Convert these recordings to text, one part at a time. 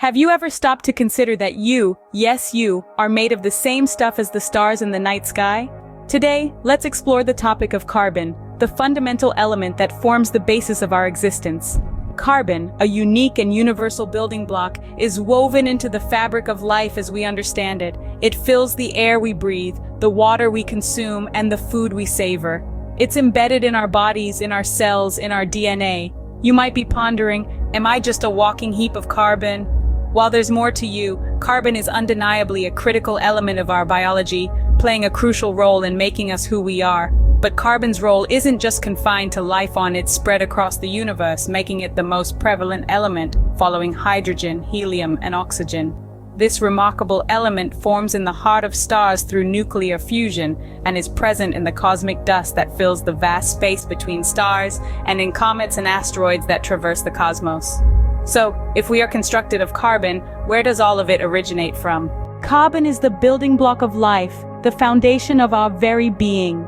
Have you ever stopped to consider that you, yes you, are made of the same stuff as the stars in the night sky? Today, let's explore the topic of carbon, the fundamental element that forms the basis of our existence. Carbon, a unique and universal building block, is woven into the fabric of life as we understand it. It fills the air we breathe, the water we consume, and the food we savor. It's embedded in our bodies, in our cells, in our DNA. You might be pondering, am I just a walking heap of carbon? While there's more to you, carbon is undeniably a critical element of our biology, playing a crucial role in making us who we are. But carbon's role isn't just confined to life on its spread across the universe, making it the most prevalent element, following hydrogen, helium, and oxygen. This remarkable element forms in the heart of stars through nuclear fusion and is present in the cosmic dust that fills the vast space between stars and in comets and asteroids that traverse the cosmos. So, if we are constructed of carbon, where does all of it originate from? Carbon is the building block of life, the foundation of our very being.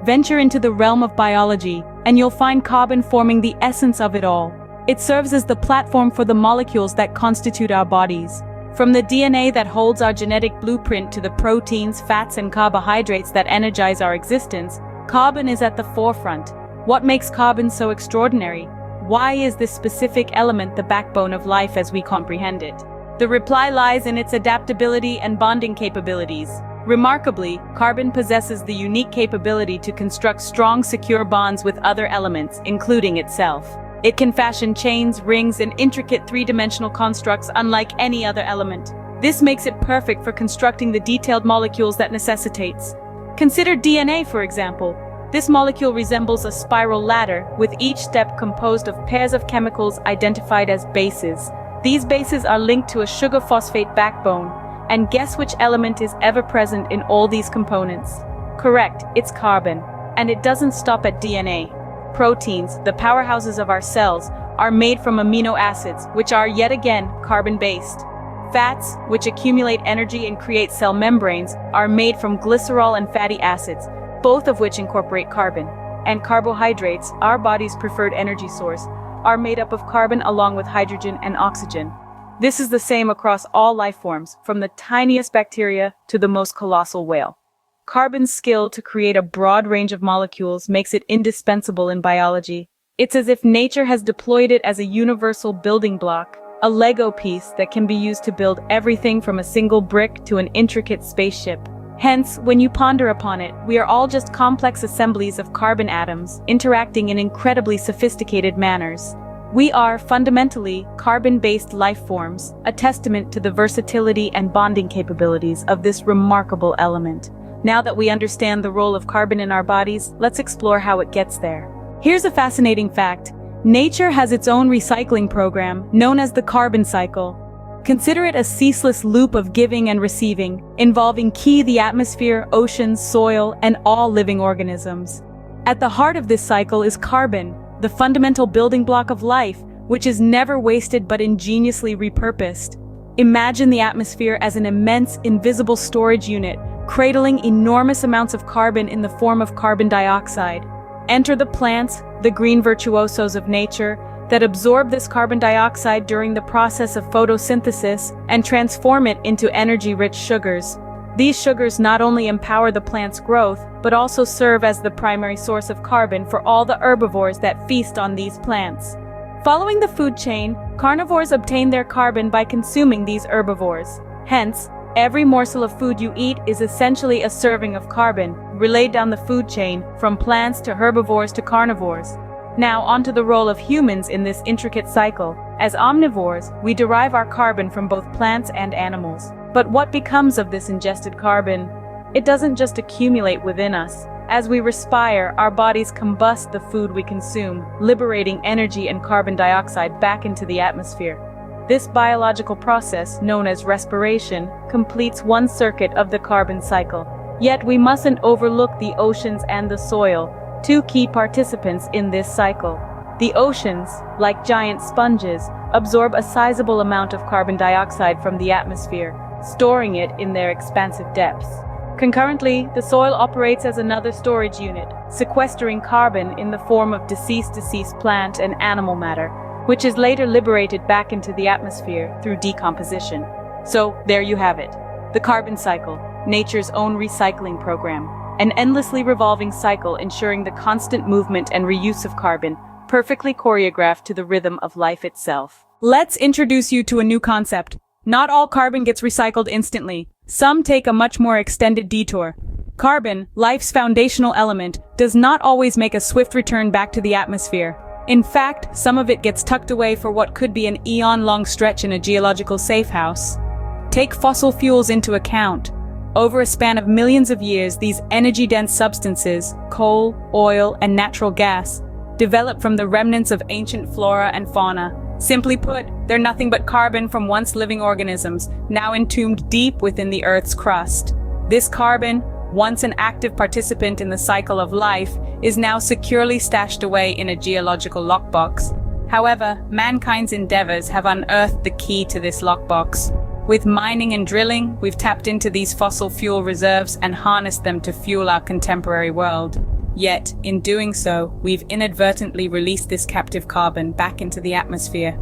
Venture into the realm of biology, and you'll find carbon forming the essence of it all. It serves as the platform for the molecules that constitute our bodies. From the DNA that holds our genetic blueprint to the proteins, fats, and carbohydrates that energize our existence, carbon is at the forefront. What makes carbon so extraordinary? Why is this specific element the backbone of life as we comprehend it? The reply lies in its adaptability and bonding capabilities. Remarkably, carbon possesses the unique capability to construct strong, secure bonds with other elements, including itself. It can fashion chains, rings, and intricate three-dimensional constructs unlike any other element. This makes it perfect for constructing the detailed molecules that necessitates. Consider DNA, for example. This molecule resembles a spiral ladder, with each step composed of pairs of chemicals identified as bases. These bases are linked to a sugar-phosphate backbone. And guess which element is ever present in all these components? Correct, it's carbon. And it doesn't stop at DNA. Proteins, the powerhouses of our cells, are made from amino acids, which are yet again carbon-based. Fats, which accumulate energy and create cell membranes, are made from glycerol and fatty acids, both of which incorporate carbon. And carbohydrates, our body's preferred energy source, are made up of carbon along with hydrogen and oxygen. This is the same across all life forms, from the tiniest bacteria to the most colossal whale. Carbon's skill to create a broad range of molecules makes it indispensable in biology. It's as if nature has deployed it as a universal building block, a Lego piece that can be used to build everything from a single brick to an intricate spaceship. Hence, when you ponder upon it, we are all just complex assemblies of carbon atoms, interacting in incredibly sophisticated manners. We are, fundamentally, carbon-based life forms, a testament to the versatility and bonding capabilities of this remarkable element. Now that we understand the role of carbon in our bodies, let's explore how it gets there. Here's a fascinating fact. Nature has its own recycling program, known as the carbon cycle. Consider it a ceaseless loop of giving and receiving, involving the atmosphere, oceans, soil, and all living organisms. At the heart of this cycle is carbon, the fundamental building block of life, which is never wasted but ingeniously repurposed. Imagine the atmosphere as an immense, invisible storage unit, cradling enormous amounts of carbon in the form of carbon dioxide. Enter the plants, the green virtuosos of nature, that absorb this carbon dioxide during the process of photosynthesis and transform it into energy-rich sugars. These sugars not only empower the plant's growth, but also serve as the primary source of carbon for all the herbivores that feast on these plants. Following the food chain, carnivores obtain their carbon by consuming these herbivores. Hence, every morsel of food you eat is essentially a serving of carbon, relayed down the food chain, from plants to herbivores to carnivores. Now onto the role of humans in this intricate cycle. As omnivores, we derive our carbon from both plants and animals. But what becomes of this ingested carbon? It doesn't just accumulate within us. As we respire, our bodies combust the food we consume, liberating energy and carbon dioxide back into the atmosphere. This biological process, known as respiration, completes one circuit of the carbon cycle. Yet we mustn't overlook the oceans and the soil, two key participants in this cycle. The oceans, like giant sponges, absorb a sizable amount of carbon dioxide from the atmosphere, storing it in their expansive depths. Concurrently, the soil operates as another storage unit, sequestering carbon in the form of deceased plant and animal matter, which is later liberated back into the atmosphere through decomposition. So, there you have it. The carbon cycle, nature's own recycling program. An endlessly revolving cycle ensuring the constant movement and reuse of carbon, perfectly choreographed to the rhythm of life itself. Let's introduce you to a new concept. Not all carbon gets recycled instantly. Some take a much more extended detour. Carbon, life's foundational element, does not always make a swift return back to the atmosphere. In fact, some of it gets tucked away for what could be an eon-long stretch in a geological safe house. Take fossil fuels into account. Over a span of millions of years, these energy-dense substances, coal, oil, and natural gas, developed from the remnants of ancient flora and fauna. Simply put, they're nothing but carbon from once living organisms, now entombed deep within the Earth's crust. This carbon, once an active participant in the cycle of life, is now securely stashed away in a geological lockbox. However, mankind's endeavors have unearthed the key to this lockbox. With mining and drilling, we've tapped into these fossil fuel reserves and harnessed them to fuel our contemporary world. Yet, in doing so, we've inadvertently released this captive carbon back into the atmosphere.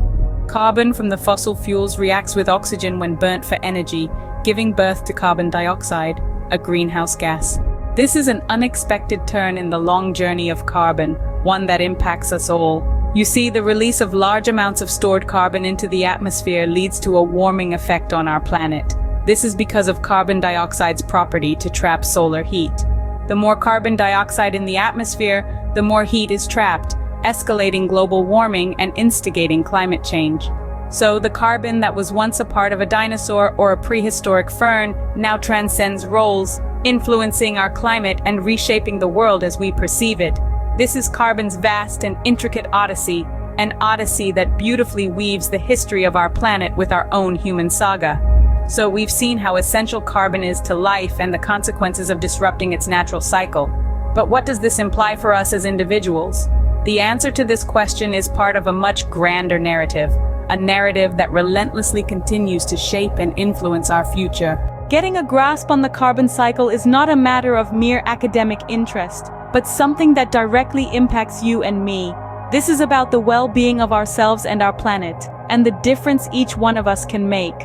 Carbon from the fossil fuels reacts with oxygen when burnt for energy, giving birth to carbon dioxide, a greenhouse gas. This is an unexpected turn in the long journey of carbon, one that impacts us all. You see, the release of large amounts of stored carbon into the atmosphere leads to a warming effect on our planet. This is because of carbon dioxide's property to trap solar heat. The more carbon dioxide in the atmosphere, the more heat is trapped, escalating global warming and instigating climate change. So the carbon that was once a part of a dinosaur or a prehistoric fern now transcends roles, influencing our climate and reshaping the world as we perceive it. This is carbon's vast and intricate odyssey, an odyssey that beautifully weaves the history of our planet with our own human saga. So we've seen how essential carbon is to life and the consequences of disrupting its natural cycle. But what does this imply for us as individuals? The answer to this question is part of a much grander narrative, a narrative that relentlessly continues to shape and influence our future. Getting a grasp on the carbon cycle is not a matter of mere academic interest, but something that directly impacts you and me. This is about the well-being of ourselves and our planet, and the difference each one of us can make.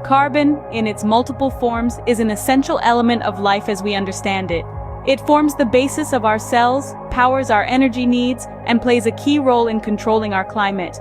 Carbon, in its multiple forms, is an essential element of life as we understand it. It forms the basis of our cells, powers our energy needs, and plays a key role in controlling our climate.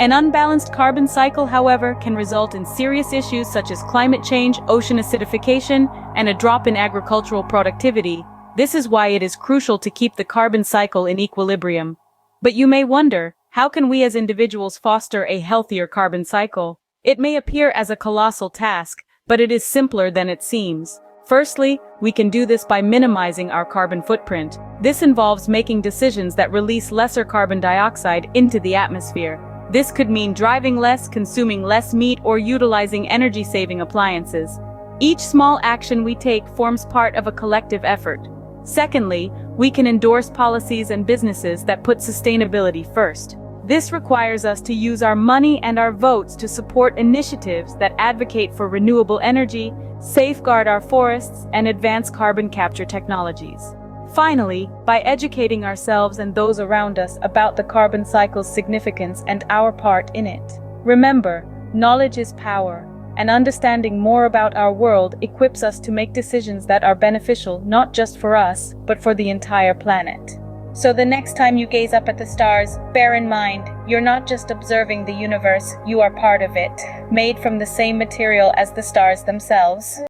An unbalanced carbon cycle, however, can result in serious issues such as climate change, ocean acidification, and a drop in agricultural productivity. This is why it is crucial to keep the carbon cycle in equilibrium. But you may wonder, how can we as individuals foster a healthier carbon cycle? It may appear as a colossal task, but it is simpler than it seems. Firstly, we can do this by minimizing our carbon footprint. This involves making decisions that release lesser carbon dioxide into the atmosphere. This could mean driving less, consuming less meat, or utilizing energy-saving appliances. Each small action we take forms part of a collective effort. Secondly, we can endorse policies and businesses that put sustainability first. This requires us to use our money and our votes to support initiatives that advocate for renewable energy, safeguard our forests, and advance carbon capture technologies. Finally, by educating ourselves and those around us about the carbon cycle's significance and our part in it. Remember, knowledge is power, and understanding more about our world equips us to make decisions that are beneficial not just for us, but for the entire planet. So the next time you gaze up at the stars, bear in mind, you're not just observing the universe, you are part of it, made from the same material as the stars themselves.